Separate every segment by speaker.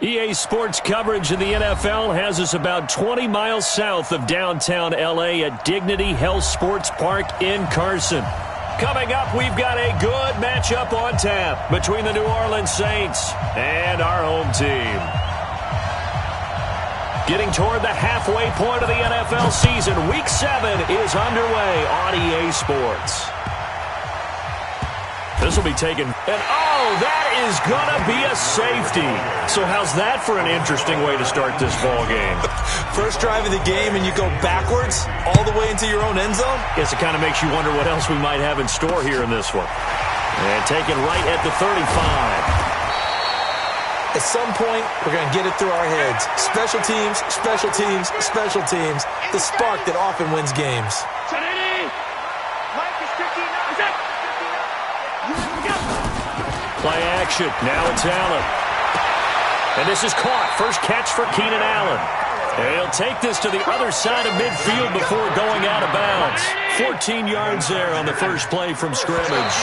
Speaker 1: EA Sports coverage in the NFL has us about 20 miles south of downtown L.A. at Dignity Health Sports Park in Carson. Coming up, we've got a good matchup on tap between the New Orleans Saints and our home team. Getting toward the halfway point of the NFL season, Week 7 is underway on EA Sports. This will be taken, and oh, that is going to be a safety. So how's that for an interesting way to start this ball game?
Speaker 2: First drive of the game and you go backwards all the way into your own end zone?
Speaker 1: Guess it kind of makes you wonder what else we might have in store here in this one. And taken right at the 35.
Speaker 2: At some point, we're going to get it through our heads. Special teams, special teams, special teams. The spark that often wins games.
Speaker 1: Play action. Now it's Allen. And this is caught. First catch for Keenan Allen. And he'll take this to the other side of midfield before going out of bounds. 14 yards there on the first play from scrimmage.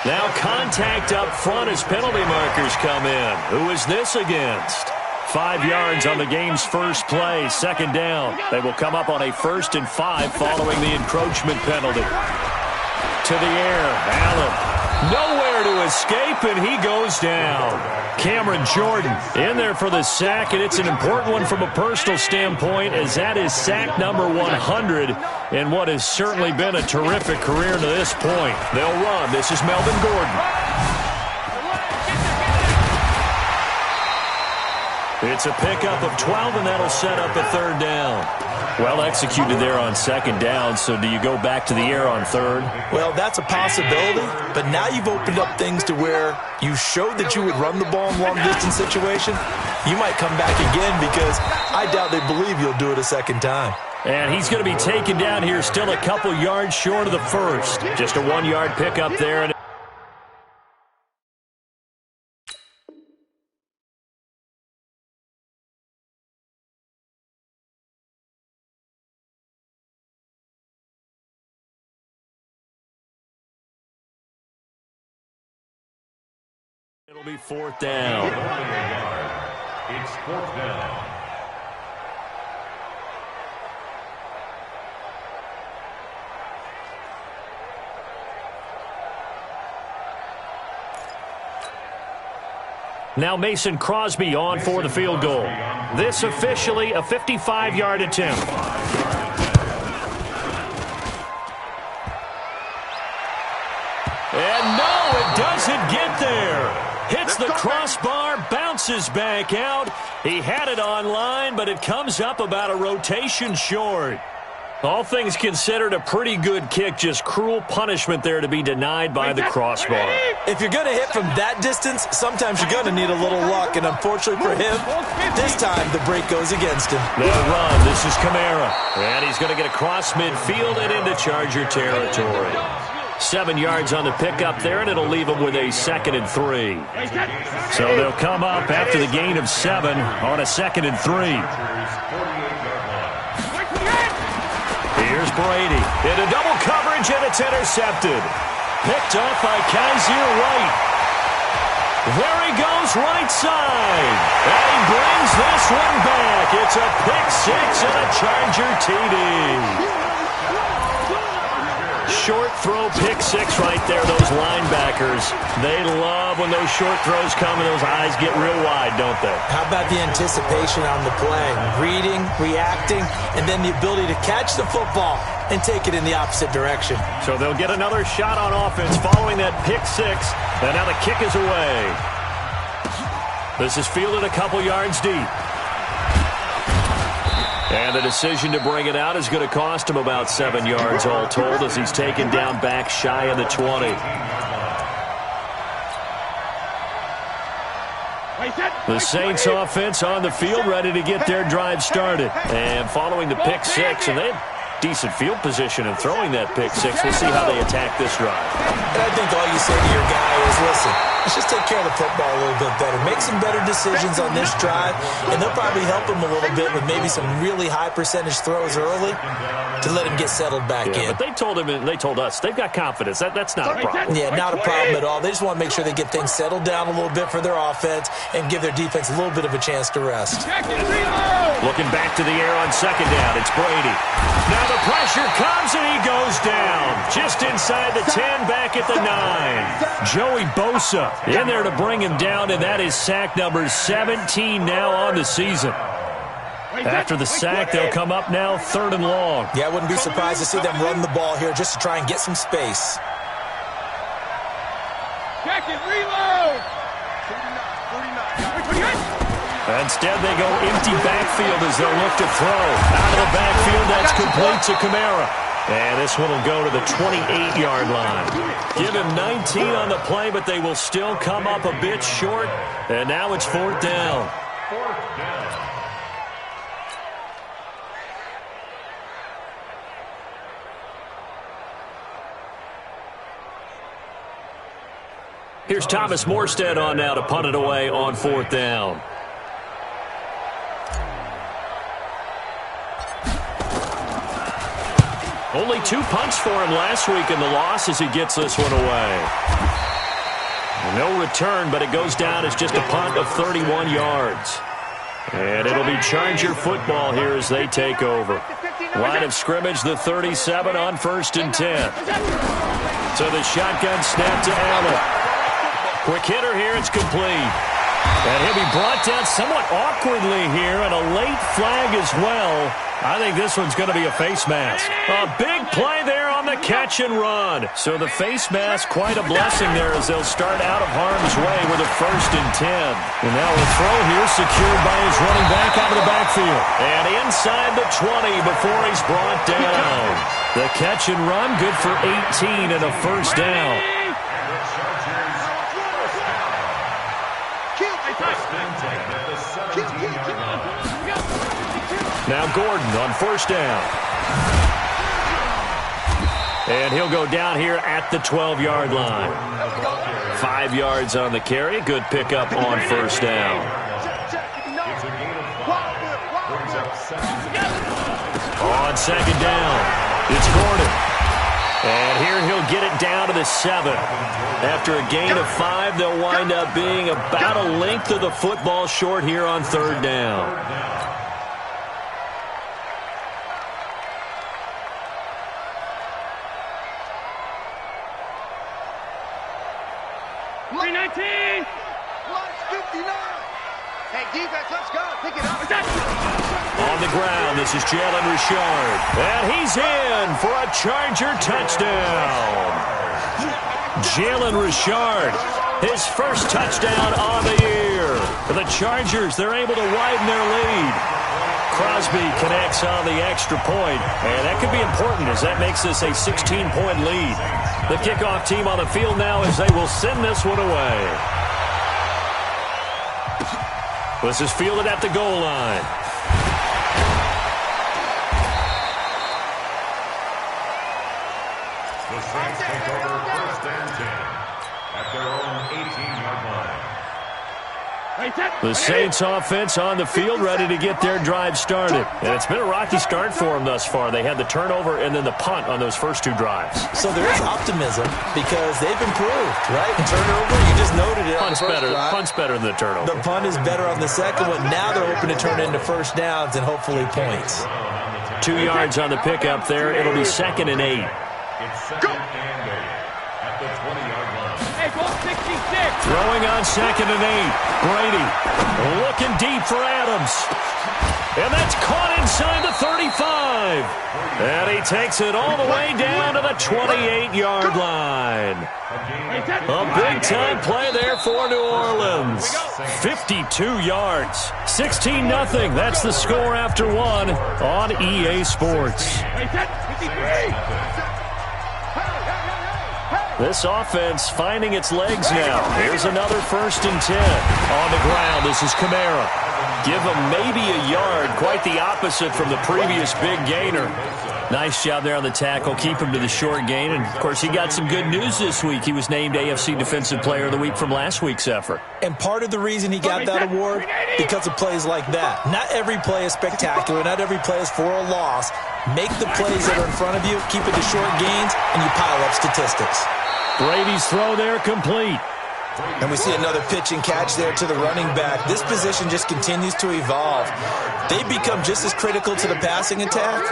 Speaker 1: Now contact up front as penalty markers come in. Who is this against? 5 yards on the game's first play. Second down. They will come up on a 1st and 5 following the encroachment penalty. To the air. Allen. Nowhere to escape, and he goes down. Cameron Jordan in there for the sack, and it's an important one from a personal standpoint, as that is sack number 100 in what has certainly been a terrific career to this point. They'll run. This is Melvin Gordon. It's a pickup of 12, and that'll set up a 3rd down. Well executed there on 2nd down, so do you go back to the air on 3rd?
Speaker 2: Well, that's a possibility, but now you've opened up things to where you showed that you would run the ball in long-distance situation. You might come back again because I doubt they believe you'll do it a 2nd time.
Speaker 1: And he's going to be taken down here still a couple yards short of the 1st. Just a 1-yard pickup there. And it'll be 4th down.
Speaker 3: It's 4th down.
Speaker 1: Now Mason Crosby on for the field goal. This officially a 55-yard attempt. And no, it doesn't get there. Hits the crossbar, bounces back out. He had it on line, but it comes up about a rotation short. All things considered, a pretty good kick. Just cruel punishment there to be denied by the crossbar.
Speaker 2: If you're going to hit from that distance, sometimes you're going to need a little luck. And unfortunately for him, this time the break goes against him.
Speaker 1: They'll run. This is Kamara. And he's going to get across midfield and into Charger territory. 7 yards on the pickup there, and it'll leave them with a 2nd and 3. So they'll come up after the gain of 7 on a 2nd and 3. Here's Brady into double coverage, and it's intercepted. Picked off by Kaiser White. There he goes, right side. And he brings this one back. It's a pick 6 and a Charger TD. Short throw, pick 6 right there. Those linebackers, they love when those short throws come and those eyes get real wide, don't they?
Speaker 2: How about the anticipation on the play? Reading, reacting, and then the ability to catch the football and take it in the opposite direction.
Speaker 1: So they'll get another shot on offense following that pick 6, and now the kick is away. This is fielded a couple yards deep. And the decision to bring it out is going to cost him about 7 yards all told as he's taken down back shy of the 20. The Saints offense on the field ready to get their drive started. And following the pick 6, and they decent field position in throwing that pick six. We'll see how they attack this drive.
Speaker 2: And I think all you say to your guy is, listen, let's just take care of the football a little bit better. Make some better decisions on this drive, and they'll probably help him a little bit with maybe some really high percentage throws early to let him get settled back in.
Speaker 1: But they told him and they told us they've got confidence. That's not a problem.
Speaker 2: Yeah, not a problem at all. They just want to make sure they get things settled down a little bit for their offense and give their defense a little bit of a chance to rest.
Speaker 1: Looking back to the air on second down, it's Brady. Now the pressure comes and he goes down. Just inside the 10, back at the 9. Joey Bosa in there to bring him down, and that is sack number 17 now on the season. After the sack, they'll come up now 3rd and long.
Speaker 2: Yeah, I wouldn't be surprised to see them run the ball here just to try and get some space.
Speaker 4: Check it, reload!
Speaker 1: Instead, they go empty backfield as they'll look to throw. Out of the backfield, that's complete to Kamara. And this one will go to the 28-yard line. Give him 19 on the play, but they will still come up a bit short. And now it's 4th down. Here's Thomas Morstead on now to punt it away on 4th down. Only 2 punts for him last week in the loss as he gets this one away. No return, but it goes down as just a punt of 31 yards. And it'll be Charger football here as they take over. Line of scrimmage, the 37 on 1st and 10. So the shotgun snap to Allen. Quick hitter here, it's complete. And he'll be brought down somewhat awkwardly here, and a late flag as well. I think this one's going to be a face mask. A big play there on the catch and run. So the face mask, quite a blessing there as they'll start out of harm's way with a 1st and 10. And now a throw here secured by his running back out of the backfield. And inside the 20 before he's brought down. The catch and run, good for 18 and a 1st down. Now Gordon on 1st down. And he'll go down here at the 12-yard line. 5 yards on the carry. Good pickup on 1st down. On 2nd down, it's Gordon. And here he'll get it down to the 7. After a gain of 5, they'll wind up being about a length of the football short here on 3rd down. On the ground, this is Jalen Richard. And he's in for a Charger touchdown. Jalen Richard, his first touchdown on the year. For the Chargers, they're able to widen their lead. Crosby connects on the extra point, and that could be important as that makes this a 16-point lead. The kickoff team on the field now as they will send this one away. This is fielded at the goal line.
Speaker 3: The Saints take over 1st and 10 at their own 18-yard line.
Speaker 1: The Saints offense on the field ready to get their drive started. And it's been a rocky start for them thus far. They had the turnover and then the punt on those first 2 drives.
Speaker 2: So there is optimism because they've improved, right? Turnover, you just noted it on the first drive.
Speaker 1: Punt's better than the turnover.
Speaker 2: The punt is better on the second one. Now they're hoping to turn it into 1st downs and hopefully points.
Speaker 1: 2 yards on the pickup there. It'll be 2nd and 8.
Speaker 3: It's 2nd and 8 at the 20-yard line.
Speaker 4: Hey, go 66.
Speaker 1: Throwing on 2nd and 8. Brady looking deep for Adams. And that's caught inside the 35. And he takes it all the way down to the 28-yard line. A big-time play there for New Orleans. 52 yards. 16-0. That's the score after 1 on EA Sports. This offense finding its legs now. Here's another 1st and 10. On the ground, this is Kamara. Give him maybe a yard. Quite the opposite from the previous big gainer. Nice job there on the tackle. Keep him to the short gain. And, of course, he got some good news this week. He was named AFC Defensive Player of the Week from last week's effort.
Speaker 2: And part of the reason he got that award, because of plays like that. Not every play is spectacular. Not every play is for a loss. Make the plays that are in front of you, keep it to short gains, and you pile up statistics.
Speaker 1: Brady's throw there complete.
Speaker 2: And we see another pitch and catch there to the running back. This position just continues to evolve. They become just as critical to the passing attack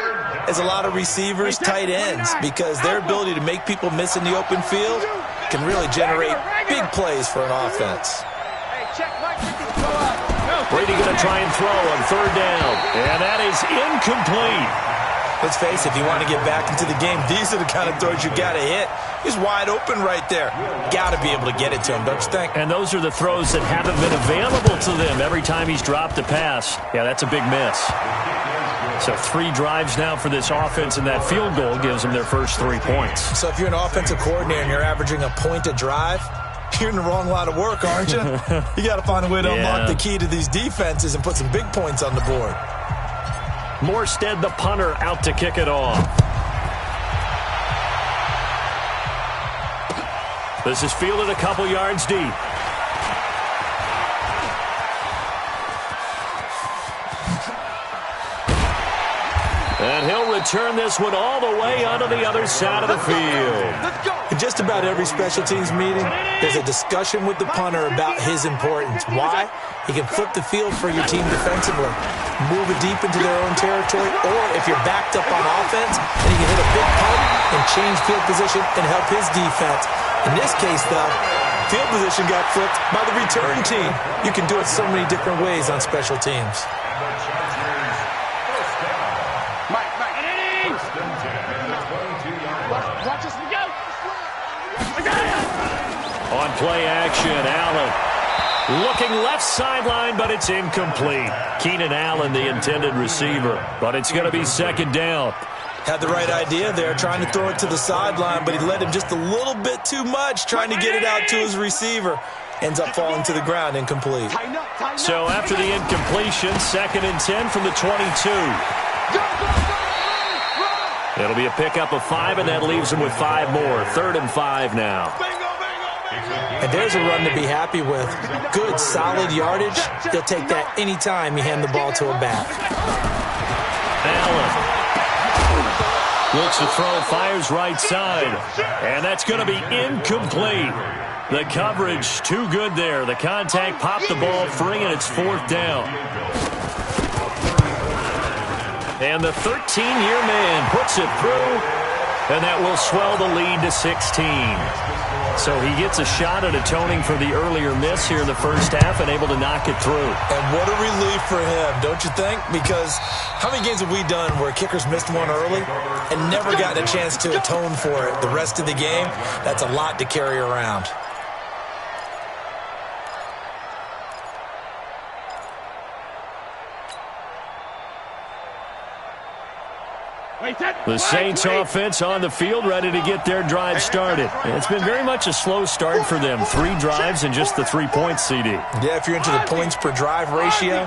Speaker 2: as a lot of receivers, tight ends, because their ability to make people miss in the open field can really generate big plays for an offense.
Speaker 1: Brady going to try and throw on third down. And that is incomplete.
Speaker 2: Let's face it, if you want to get back into the game, these are the kind of throws you got to hit. He's wide open right there. Got to be able to get it to him, don't you think?
Speaker 1: And those are the throws that haven't been available to them every time he's dropped a pass. Yeah, that's a big miss. So 3 drives now for this offense, and that field goal gives them their first 3 points.
Speaker 2: So if you're an offensive coordinator and you're averaging a point a drive, you're in the wrong line of work, aren't you? You got to find a way to unlock the key to these defenses and put some big points on the board.
Speaker 1: Morstead, the punter, out to kick it off. This is fielded a couple yards deep. And he'll return this one all the way onto the other side of the field.
Speaker 2: In just about every special teams meeting, there's a discussion with the punter about his importance. Why? He can flip the field for your team defensively, move it deep into their own territory, or if you're backed up on offense, then he can hit a big punt and change field position and help his defense. In this case, though, field position got flipped by the return team. You can do it so many different ways on special teams.
Speaker 1: On play action, Allen looking left sideline, but it's incomplete. Keenan Allen, the intended receiver, but it's going to be second down.
Speaker 2: Had the right idea there, trying to throw it to the sideline, but he led him just a little bit too much, trying to get it out to his receiver. Ends up falling to the ground, incomplete.
Speaker 1: So after the incompletion, 2nd and 10 from the 22. It'll be a pickup of 5, and that leaves him with 5 more. 3rd and 5 now.
Speaker 2: And there's a run to be happy with. Good, solid yardage. He'll take that anytime you hand the ball to a back.
Speaker 1: Allen looks to throw, fires right side. And that's going to be incomplete. The coverage too good there. The contact popped the ball free, and it's 4th down. And the 13-year man puts it through, and that will swell the lead to 16. So he gets a shot at atoning for the earlier miss here in the first half and able to knock it through.
Speaker 2: And what a relief for him, don't you think? Because how many games have we done where kickers missed one early and never gotten a chance to atone for it the rest of the game? That's a lot to carry around.
Speaker 1: The Saints offense on the field, ready to get their drive started. It's been very much a slow start for them. 3 drives and just the 3 points, CD.
Speaker 2: Yeah, if you're into the points per drive ratio,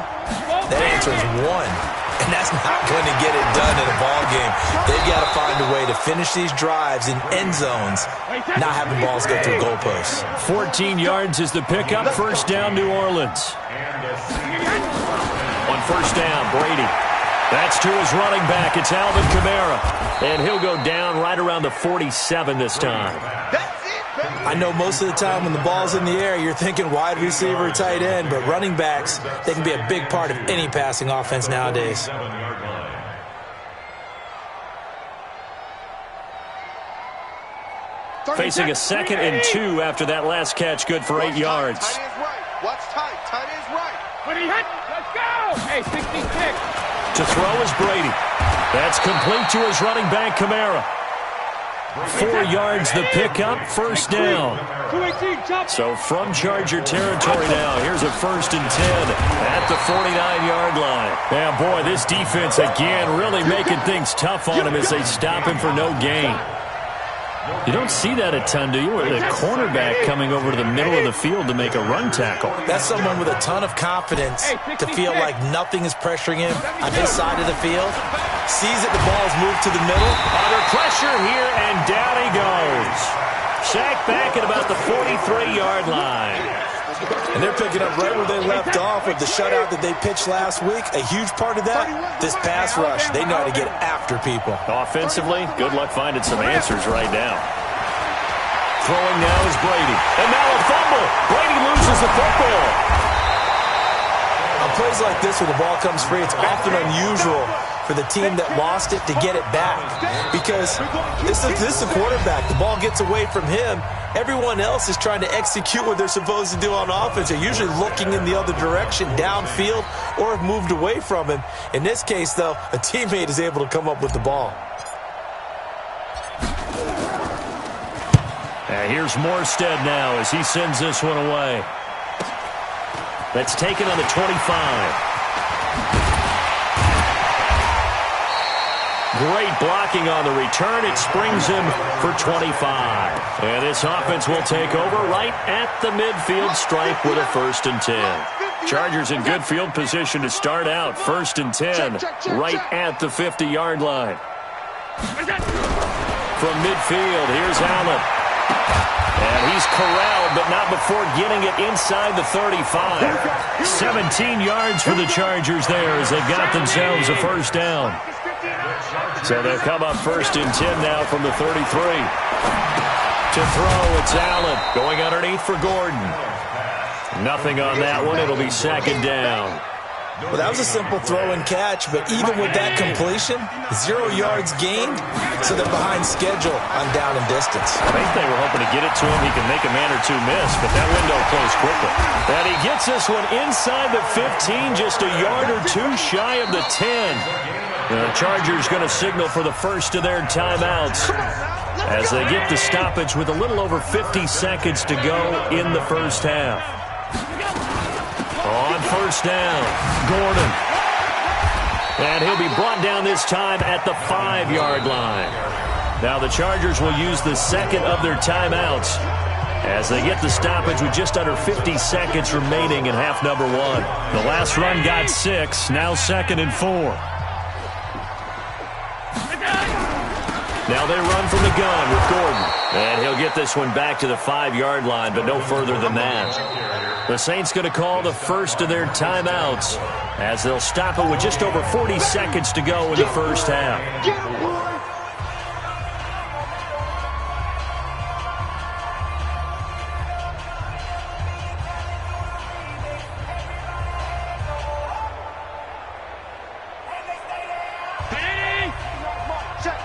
Speaker 2: that answer is 1. And that's not going to get it done in a ball game. They've got to find a way to finish these drives in end zones, not having balls go through goalposts.
Speaker 1: 14 yards is the pickup. First down, New Orleans. On first down, Brady. That's to his running back. It's Alvin Kamara. And he'll go down right around the 47 this time.
Speaker 2: I know most of the time when the ball's in the air, you're thinking wide receiver, tight end, but running backs, they can be a big part of any passing offense nowadays.
Speaker 1: Facing a 2nd and 2 after that last catch, good for 8 yards.
Speaker 5: Watch tight. Tight is right.
Speaker 4: When he hit, let's go. Hey, 66.
Speaker 1: To throw is Brady. That's complete to his running back, Kamara. 4 yards the pickup, first down. So from Charger territory now, here's a 1st and 10 at the 49-yard line. Yeah, boy, this defense again really making things tough on him as they stop him for no gain. You don't see that a ton, do you? Where the cornerback coming over to the middle of the field to make a run tackle.
Speaker 2: That's someone with a ton of confidence to feel like nothing is pressuring him on his side of the field. Sees that the ball's moved to the middle.
Speaker 1: Under pressure here, and down he goes. Sacked back at about the 43-yard line.
Speaker 2: And they're picking up right where they left off with the shutout that they pitched last week. A huge part of that, this pass rush. They know how to get after people.
Speaker 1: Offensively, good luck finding some answers right now. Throwing now is Brady. And now a fumble. Brady loses the football.
Speaker 2: On plays like this where the ball comes free, it's often unusual for the team that lost it to get it back. Because this is the quarterback. The ball gets away from him. Everyone else is trying to execute what they're supposed to do on offense. They're usually looking in the other direction, downfield, or have moved away from him. In this case, though, a teammate is able to come up with the ball.
Speaker 1: Here's Morstead now as he sends this one away. That's taken on the 25. Great blocking on the return. It springs him for 25. And this offense will take over right at the midfield stripe with a 1st and 10. Chargers in good field position to start out. 1st and 10 right at the 50-yard line. From midfield, here's Allen. And he's corralled, but not before getting it inside the 35. 17 yards for the Chargers there as they've got themselves a 1st down. So they'll come up 1st and 10 now from the 33. To throw, it's Allen going underneath for Gordon. Nothing on that one. It'll be 2nd down.
Speaker 2: Well, that was a simple throw and catch, but even with that completion, 0 yards gained, so they're behind schedule on down and distance.
Speaker 1: I think they were hoping to get it to him. He can make a man or two miss, but that window closed quickly. And he gets this one inside the 15, just a yard or two shy of the 10. The Chargers going to signal for the first of their timeouts as they get the stoppage with a little over 50 seconds to go in the 1st half. On 1st down, Gordon. And he'll be brought down this time at the 5-yard line. Now the Chargers will use the 2nd of their timeouts as they get the stoppage with just under 50 seconds remaining in half number 1. The last run got 6, now 2nd and 4. Now they run from the gun with Gordon. And he'll get this one back to the 5-yard line, but no further than that. The Saints going to call the first of their timeouts as they'll stop it with just over 40 seconds to go in the 1st half.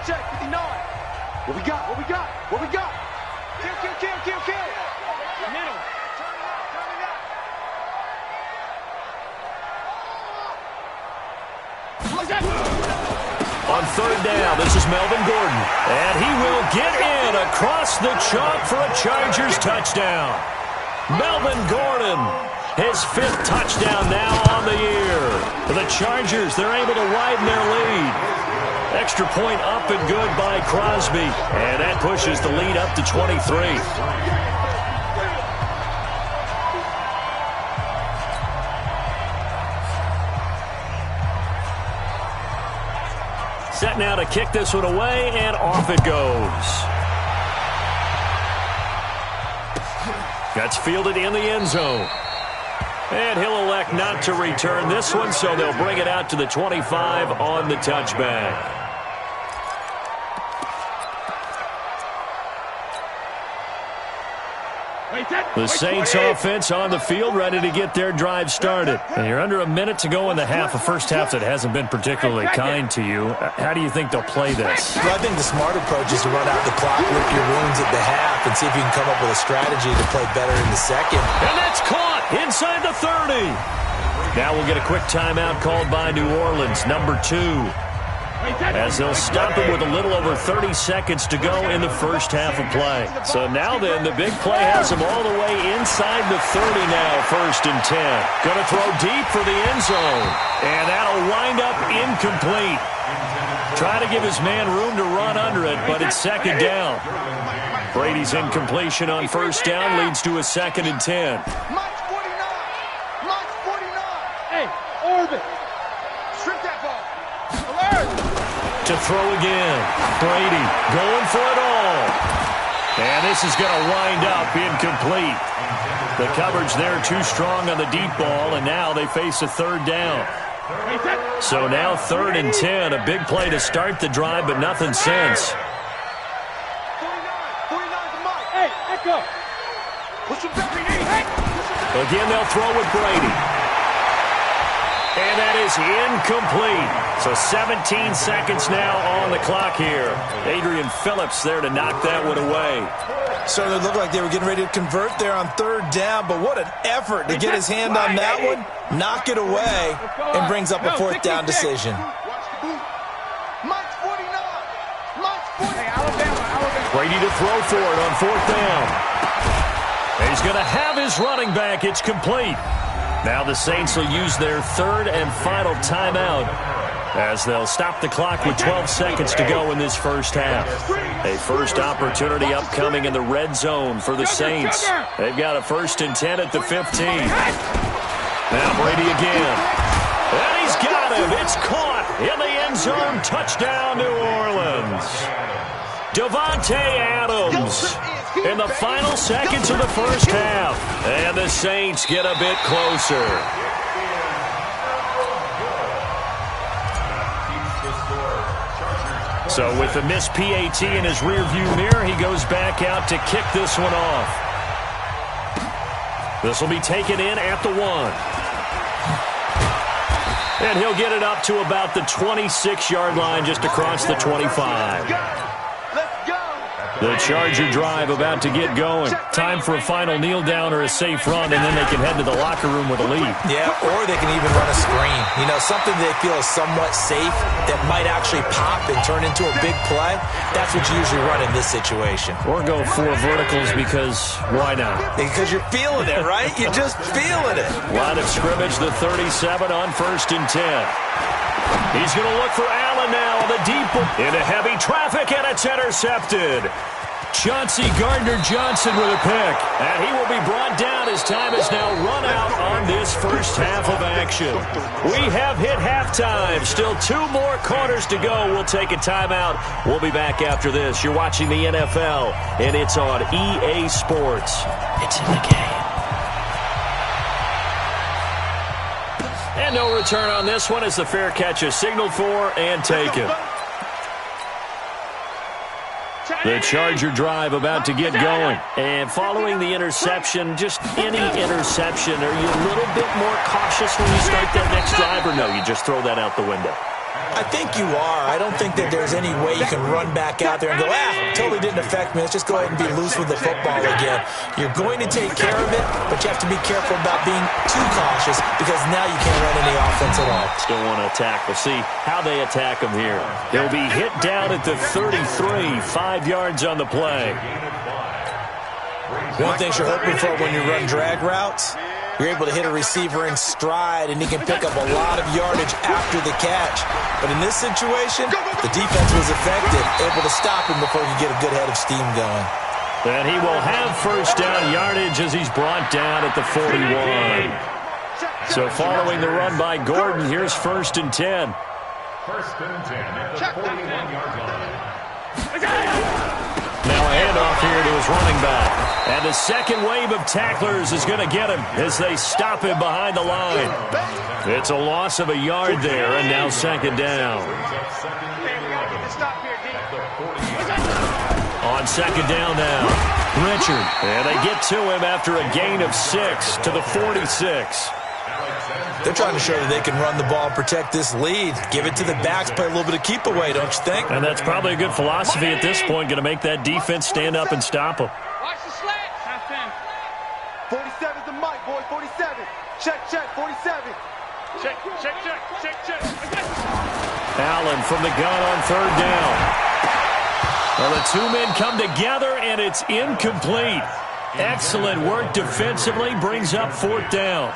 Speaker 5: Check, 59. What we got? Kill. Middle.
Speaker 1: On 3rd down, this is Melvin Gordon. And he will get in across the chalk for a Chargers touchdown. Melvin Gordon, his 5th touchdown now on the year. For the Chargers, they're able to widen their lead. Extra point up and good by Crosby. And that pushes the lead up to 23. Set now to kick this one away, and off it goes. That's fielded in the end zone. And he'll elect not to return this one, so they'll bring it out to the 25 on the touchback. The Saints offense on the field, ready to get their drive started. And you're under a minute to go in the half, a first half that hasn't been particularly kind to you. How do you think they'll play this?
Speaker 2: Well, I think the smart approach is to run out the clock, lick your wounds at the half, and see if you can come up with a strategy to play better in the 2nd.
Speaker 1: And that's caught inside the 30. Now we'll get a quick timeout called by New Orleans, number 2. As they'll stop it with a little over 30 seconds to go in the first half of play. So now then, the big play has them all the way inside the 30 now, 1st and 10. Going to throw deep for the end zone. And that'll wind up incomplete. Try to give his man room to run under it, but it's second down. Brady's incompletion on first down leads to a 2nd and 10.
Speaker 5: Mike 49. Mike 49.
Speaker 4: Hey, orbit.
Speaker 5: Strip that ball.
Speaker 4: Alert.
Speaker 1: To throw again. Brady going for it all. And this is going to wind up incomplete. The coverage there too strong on the deep ball, and now they face a 3rd down. So now 3rd and 10. A big play to start the drive, but nothing since.
Speaker 5: 49 to Mike.
Speaker 4: Hey, echo.
Speaker 5: Push him back. Hey.
Speaker 1: Again, they'll throw with Brady. And that is incomplete. So 17 seconds now on the clock here. Adrian Phillips there to knock that one away.
Speaker 2: So it looked like they were getting ready to convert there on 3rd down, but what an effort to get his hand on that one, knock it away, and brings up a 4th down decision.
Speaker 5: Mike's 49. Mike's 49.
Speaker 4: Hey, Alabama.
Speaker 1: Brady to throw for it on 4th down. He's going to have his running back. It's complete. Now the Saints will use their 3rd and final timeout as they'll stop the clock with 12 seconds to go in this first half. A first opportunity upcoming in the red zone for the Saints. They've got a 1st and 10 at the 15. Now Brady again. And he's got him. It's caught in the end zone. Touchdown, New Orleans. Davante Adams in the final seconds of the first half. And the Saints get a bit closer. So with the missed PAT in his rearview mirror, he goes back out to kick this one off. This will be taken in at the 1. And he'll get it up to about the 26-yard line, just across the 25. The Charger drive about to get going. Time for a final kneel down or a safe run, and then they can head to the locker room with a lead.
Speaker 2: Yeah, or they can even run a screen. You know, something they feel is somewhat safe that might actually pop and turn into a big play. That's what you usually run in this situation. Or
Speaker 1: go 4 verticals because why not?
Speaker 2: Because you're feeling it, right? You're just feeling it.
Speaker 1: Line of scrimmage, the 37 on 1st and 10. He's going to look for Allen now on the deep into heavy traffic, and it's intercepted. Chauncey Gardner-Johnson with a pick. And he will be brought down as time is now run out on this first half of action. We have hit halftime. Still 2 more quarters to go. We'll take a timeout. We'll be back after this. You're watching the NFL, and it's on EA Sports. It's in the game. And no return on this one as the fair catch is signaled for and taken. The Charger drive about to get going. And following the interception, just any interception, are you a little bit more cautious when you start that next drive, or no, you just throw that out the window?
Speaker 2: I think you are. I don't think that there's any way you can run back out there and go, totally didn't affect me. Let's just go ahead and be loose with the football again. You're going to take care of it, but you have to be careful about being too cautious because now you can't run any offense at all.
Speaker 1: Still want to attack. We'll see how they attack him here. He'll be hit down at the 33, 5 yards on the play.
Speaker 2: One thing you're hoping for when you run drag routes, you're able to hit a receiver in stride, and he can pick up a lot of yardage after the catch. But in this situation, the defense was effective, able to stop him before he could get a good head of steam going.
Speaker 1: And he will have first down yardage as he's brought down at the 41. So following the run by Gordon, here's 1st and 10.
Speaker 3: 1st and 10 at the 41-yard line.
Speaker 1: Now a handoff here to his running back. And the second wave of tacklers is going to get him as they stop him behind the line. It's a loss of a yard there, and now 2nd down. On 2nd down now, Richard. And they get to him after a gain of 6 to the 46.
Speaker 2: They're trying to show that they can run the ball and protect this lead. Give it to the backs, play a little bit of keep away, don't you think?
Speaker 1: And that's probably a good philosophy at this point, going to make that defense stand up and stop them.
Speaker 4: Watch the slant. Half
Speaker 5: 47 to Mike, boy, 47. Check, 47.
Speaker 4: Check.
Speaker 1: Allen from the gun on 3rd down. Well, the 2 men come together, and it's incomplete. Excellent work defensively, brings up 4th down.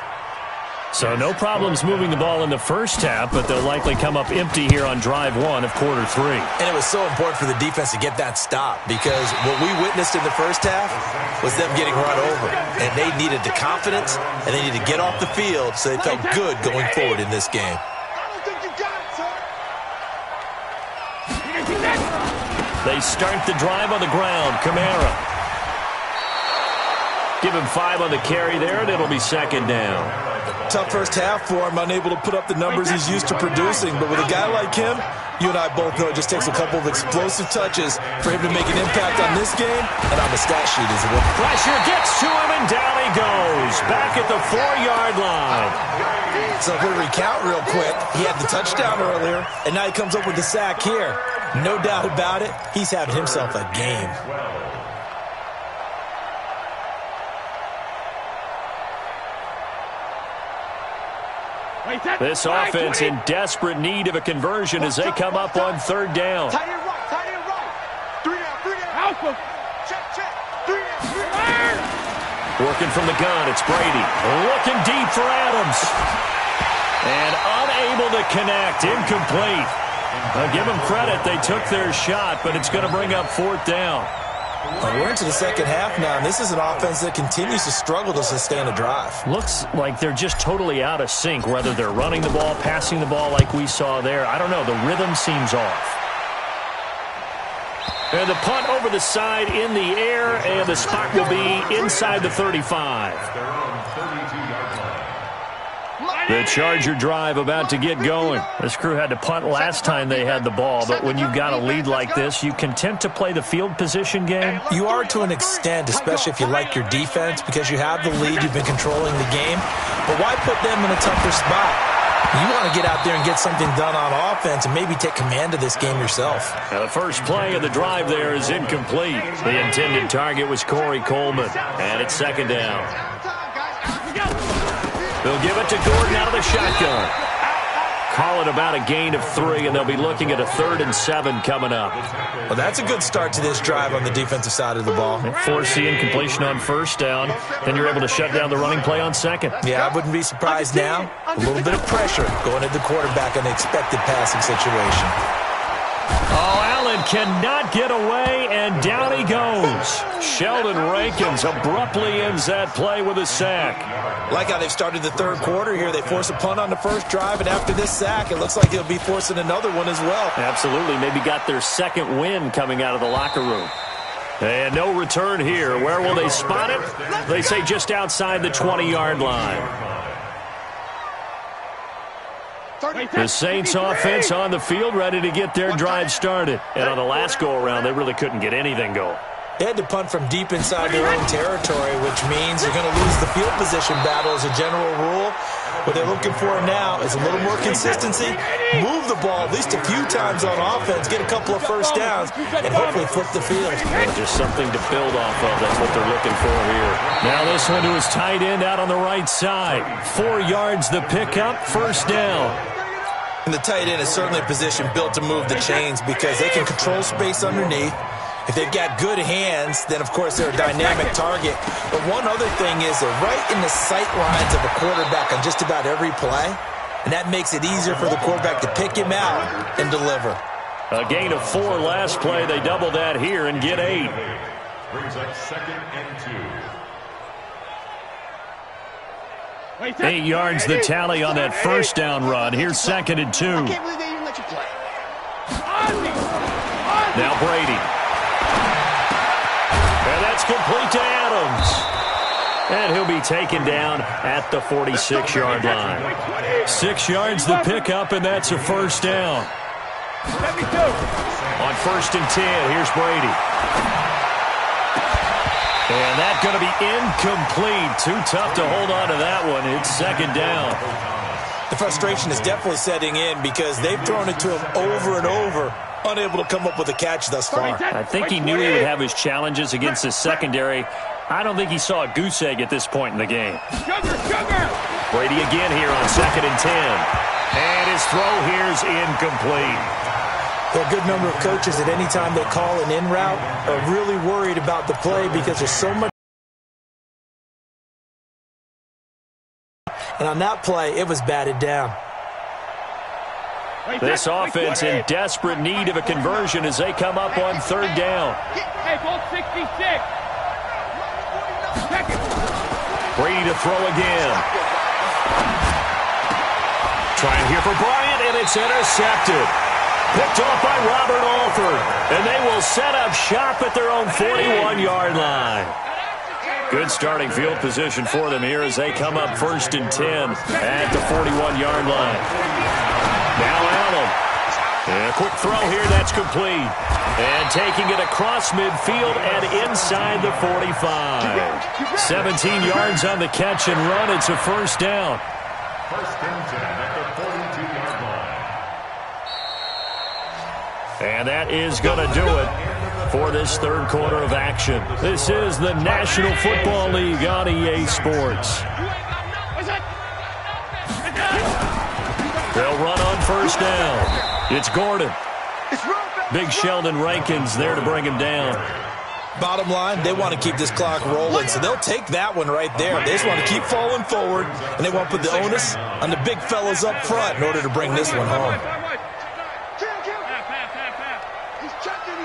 Speaker 1: So no problems moving the ball in the first half, but they'll likely come up empty here on drive one of quarter three.
Speaker 2: And it was so important for the defense to get that stop because what we witnessed in the first half was them getting run over. And they needed the confidence, and they needed to get off the field so they felt good going forward in this game.
Speaker 1: They start the drive on the ground. Kamara. Give him 5 on the carry there, and it'll be second down.
Speaker 2: Tough first half for him, unable to put up the numbers he's used to producing. But with a guy like him, you and I both know it just takes a couple of explosive touches for him to make an impact on this game and on the stat sheet as well.
Speaker 1: Pressure gets to him, and down he goes. Back at the 4-yard line.
Speaker 2: So if we recount real quick, he had the touchdown earlier, and now he comes up with the sack here. No doubt about it, he's having himself a game.
Speaker 1: This offense in desperate need of a conversion as they come up on third down.
Speaker 5: Tight end right, tight end right. 3 down. Check, 3 down.
Speaker 1: Working from the gun, it's Brady. Looking deep for Adams. And unable to connect, incomplete. I'll give them credit, they took their shot, but it's going to bring up fourth down.
Speaker 2: We're into the second half now, and this is an offense that continues to struggle to sustain a drive.
Speaker 1: Looks like they're just totally out of sync, whether they're running the ball, passing the ball like we saw there. I don't know, the rhythm seems off. And the punt over the side in the air, and the spot will be inside the 35. The Charger drive about to get going. This crew had to punt last time they had the ball, but when you've got a lead like this, you content to play the field position game?
Speaker 2: You are to an extent, especially if you like your defense, because you have the lead, you've been controlling the game. But why put them in a tougher spot? You want to get out there and get something done on offense and maybe take command of this game yourself.
Speaker 1: Now the first play of the drive there is incomplete. The intended target was Corey Coleman, and it's second down. They'll give it to Gordon out of the shotgun. Call it about a gain of 3, and they'll be looking at a 3rd and 7 coming up.
Speaker 2: Well, that's a good start to this drive on the defensive side of the ball.
Speaker 1: Force the incompletion on first down. Then you're able to shut down the running play on second.
Speaker 2: Yeah, I wouldn't be surprised now. A little bit of pressure going at the quarterback on the expected passing situation.
Speaker 1: Oh, Allen cannot get away, and down he goes. Sheldon Rankins abruptly ends that play with a sack.
Speaker 2: Like how they've started the third quarter here. They force a punt on the first drive, and after this sack, it looks like they'll be forcing another one as well.
Speaker 1: Absolutely. Maybe got their second win coming out of the locker room. And no return here. Where will they spot it? They say just outside the 20-yard line. The Saints offense on the field ready to get their drive started. And on the last go-around, they really couldn't get anything going.
Speaker 2: They had to punt from deep inside their own territory, which means they're going to lose the field position battle as a general rule. What they're looking for now is a little more consistency, move the ball at least a few times on offense, get a couple of first downs, and hopefully flip the field.
Speaker 1: And just something to build off of. That's what they're looking for here. Now this one to his tight end out on the right side. 4 yards the pickup, first down.
Speaker 2: And the tight end is certainly a position built to move the chains because they can control space underneath. If they've got good hands, then, of course, they're a dynamic target. But one other thing is they're right in the sight lines of a quarterback on just about every play, and that makes it easier for the quarterback to pick him out and deliver.
Speaker 1: A gain of 4 last play. They double that here and get 8.
Speaker 3: Brings up 2nd and 2.
Speaker 1: 8 yards the tally on that first down run. Here's 2nd and 2.
Speaker 5: I can't believe they even let you play.
Speaker 1: Now Brady. And that's complete to Adams. And he'll be taken down at the 46-yard line. 6 yards the pickup, and that's a first down. On 1st and 10, here's Brady. And that's going to be incomplete. Too tough to hold on to that one. It's 2nd down.
Speaker 2: The frustration is definitely setting in because they've thrown it to him over and over, unable to come up with a catch thus far.
Speaker 1: I think he knew he would have his challenges against his secondary. I don't think he saw a goose egg at this point in the game. Brady again here on 2nd and 10. And his throw here's incomplete.
Speaker 2: There are a good number of coaches at any time they call an in route are really worried about the play because there's so much And on that play, it was batted down.
Speaker 1: This offense in desperate need of a conversion as they come up on third down.
Speaker 4: Hey, ball 66.
Speaker 1: Brady to throw again. Trying here for Bryant, and it's intercepted. Picked off by Robert Alford, and they will set up shop at their own 41-yard line. Good starting field position for them here as they come up 1st and 10 at the 41-yard line. Now Allen. And a quick throw here, that's complete. And taking it across midfield and inside the 45. 17 yards on the catch and run. It's a first down.
Speaker 3: 1st and 10 at the 42-yard line.
Speaker 1: And that is going to do it for this third quarter of action. This is the National Football League on EA Sports. They'll run on first down. It's Gordon. Big Sheldon Rankins there to bring him down.
Speaker 2: Bottom line, they want to keep this clock rolling, so they'll take that one right there. They just want to keep falling forward, and they want to put the onus on the big fellas up front in order to bring this one home.
Speaker 5: He's checking.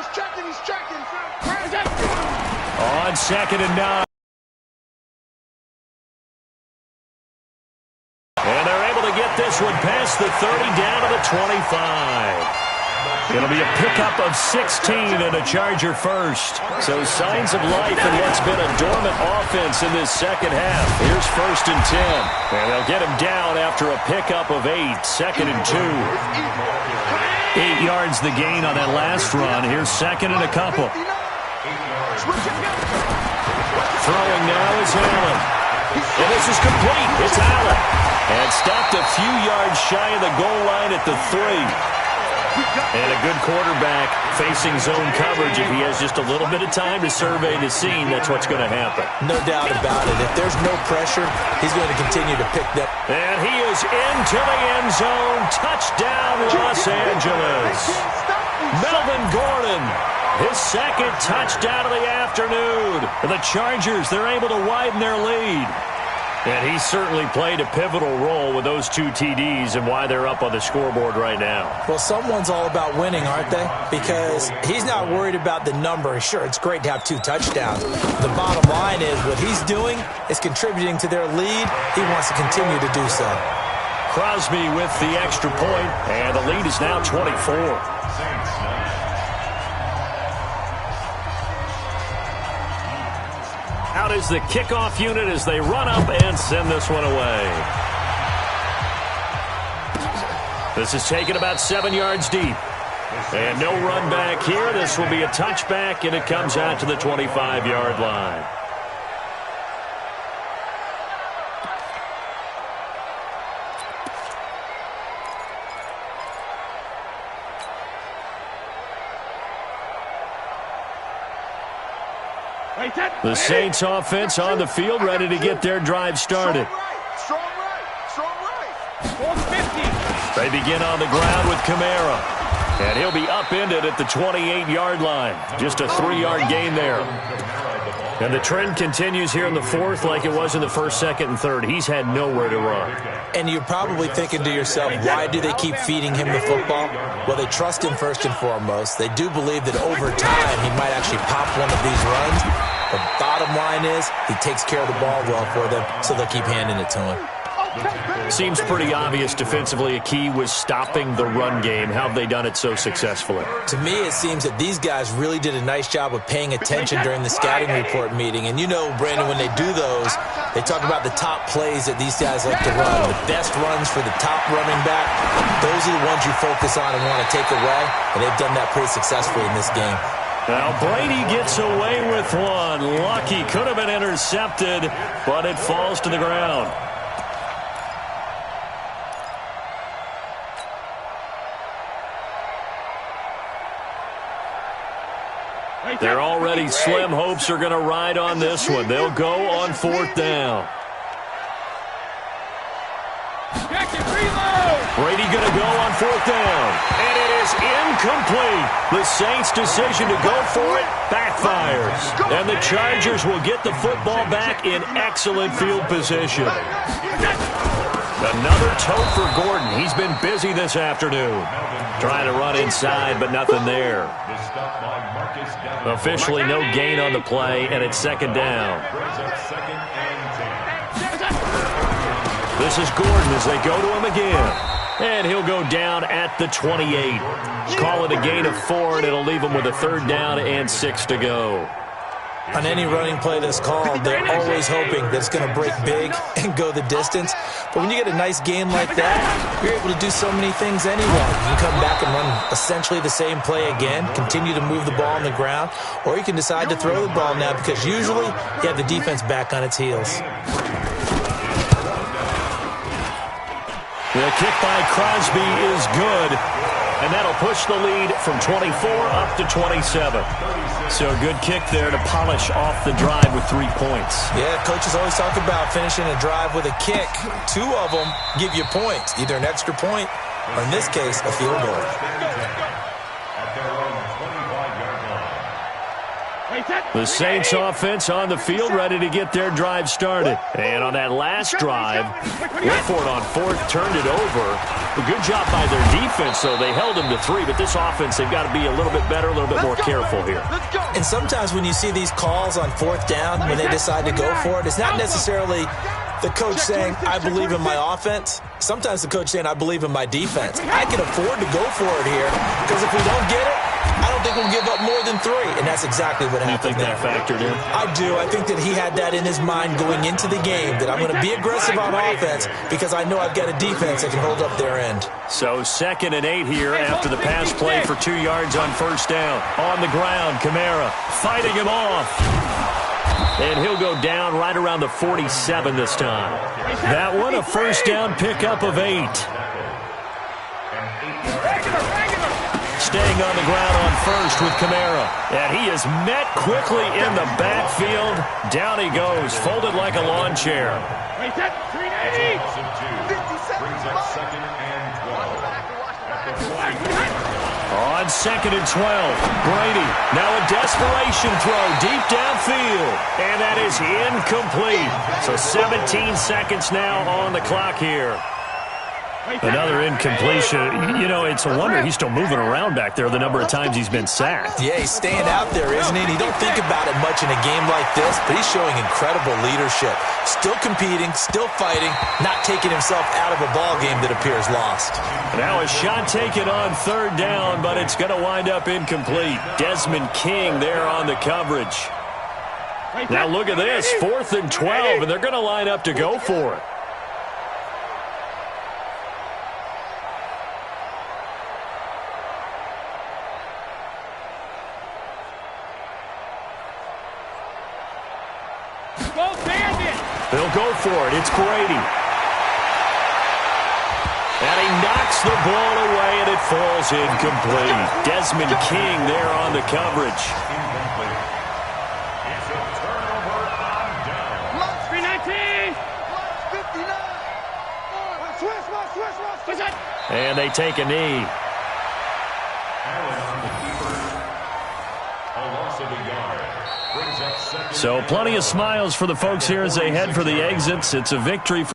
Speaker 1: On 2nd and 9. And they're able to get this one past the 30 down to the 25. It'll be a pickup of 16 and a Charger first. So signs of life in what's been a dormant offense in this second half. Here's 1st and 10. And they'll get him down after a pickup of 8. 2nd and 2. 8 yards the gain on that last run. Here's 2nd and a couple. Throwing now is Allen. And this is complete. It's Allen. And stopped a few yards shy of the goal line at the 3. And a good quarterback facing zone coverage. If he has just a little bit of time to survey the scene, that's what's going to happen.
Speaker 2: No doubt about it. If there's no pressure, he's going to continue to pick that.
Speaker 1: And he is into the end zone. Touchdown, Los Angeles. Melvin Gordon, his 2nd touchdown of the afternoon. And the Chargers, they're able to widen their lead. And he certainly played a pivotal role with those 2 TDs and why they're up on the scoreboard right now.
Speaker 2: Well, someone's all about winning, aren't they? Because he's not worried about the number. Sure, it's great to have 2 touchdowns. The bottom line is what he's doing is contributing to their lead. He wants to continue to do so.
Speaker 1: Crosby with the extra point, and the lead is now 24. Out is the kickoff unit as they run up and send this one away. This is taken about 7 yards deep. And no run back here. This will be a touchback, and it comes out to the 25-yard line. The Saints offense on the field, ready to get their drive started.
Speaker 5: Strong right.
Speaker 1: They begin on the ground with Kamara. And he'll be upended at the 28-yard line. Just a 3-yard gain there. And the trend continues here in the 4th like it was in the 1st, 2nd, and 3rd. He's had nowhere to run.
Speaker 2: And you're probably thinking to yourself, why do they keep feeding him the football? Well, they trust him first and foremost. They do believe that over time he might actually pop one of these runs. The bottom line is he takes care of the ball well for them, so they'll keep handing it to him.
Speaker 1: Seems pretty obvious defensively a key was stopping the run game. How have they done it so successfully?
Speaker 2: To me, it seems that these guys really did a nice job of paying attention during the scouting report meeting. And you know, Brandon, when they do those, they talk about the top plays that these guys like to run. The best runs for the top running back, those are the ones you focus on and want to take away. And they've done that pretty successfully in this game.
Speaker 1: Now Brady gets away with one. Lucky, could have been intercepted, but it falls to the ground. Their already slim hopes are going to ride on this one. They'll go on 4th down. Brady going to go on 4th down. And it is incomplete. The Saints' decision to go for it backfires. And the Chargers will get the football back in excellent field position. Another toe for Gordon. He's been busy this afternoon. Trying to run inside, but nothing there. Officially no gain on the play, and it's second down. This is Gordon as they go to him again. And he'll go down at the 28. Call it a gain of 4, and it'll leave him with a third down and 6 to go.
Speaker 2: On any running play that's called, they're always hoping that it's going to break big and go the distance. But when you get a nice game like that, you're able to do so many things anyway. You can come back and run essentially the same play again, continue to move the ball on the ground, or you can decide to throw the ball now because usually you have the defense back on its heels.
Speaker 1: The kick by Crosby is good, and that'll push the lead from 24 up to 27. So a good kick there to polish off the drive with 3 points.
Speaker 2: Yeah, coaches always talk about finishing a drive with a kick. 2 of them give you points, either an extra point or, in this case, a field goal.
Speaker 1: The Saints offense on the field ready to get their drive started. And on that last drive, went for it on 4th, turned it over. A good job by their defense, though. They held them to 3, but this offense, they've got to be a little bit better, a little bit more careful here.
Speaker 2: And sometimes when you see these calls on 4th down, when they decide to go for it, it's not necessarily the coach saying, I believe in my offense. Sometimes the coach saying, I believe in my defense. I can afford to go for it here because if we don't get it, I don't think we'll give up more than 3, and that's exactly what happened there.
Speaker 1: You think that factored in?
Speaker 2: I do. I think that he had that in his mind going into the game, that I'm going to be aggressive on offense because I know I've got a defense that can hold up their end.
Speaker 1: So 2nd and 8 here after the pass play for 2 yards on 1st down. On the ground, Kamara fighting him off. And he'll go down right around the 47 this time. That one, a 1st down pickup of 8. Staying on the ground on 1st with Kamara. And he is met quickly in the backfield. Down he goes, folded like a lawn chair. On 2nd and 12, Brady. Now a desperation throw deep downfield. And that is incomplete. So 17 seconds now on the clock here. Another incompletion. You know, it's a wonder he's still moving around back there the number of times he's been sacked.
Speaker 2: Yeah, he's staying out there, isn't he? And he don't think about it much in a game like this, but he's showing incredible leadership. Still competing, still fighting, not taking himself out of a ball game that appears lost.
Speaker 1: Now a shot taken on 3rd down, but it's going to wind up incomplete. Desmond King there on the coverage. Now look at this, 4th and 12, and they're going to line up to go for it. They'll go for it. It's Brady. And he knocks the ball away, and it falls incomplete. Desmond King there on the coverage.
Speaker 3: It's a turnover on down.
Speaker 5: 319. 59.
Speaker 1: And they take a knee.
Speaker 3: A loss of a yard.
Speaker 1: So plenty of smiles for the folks here as they head for the exits. It's a victory for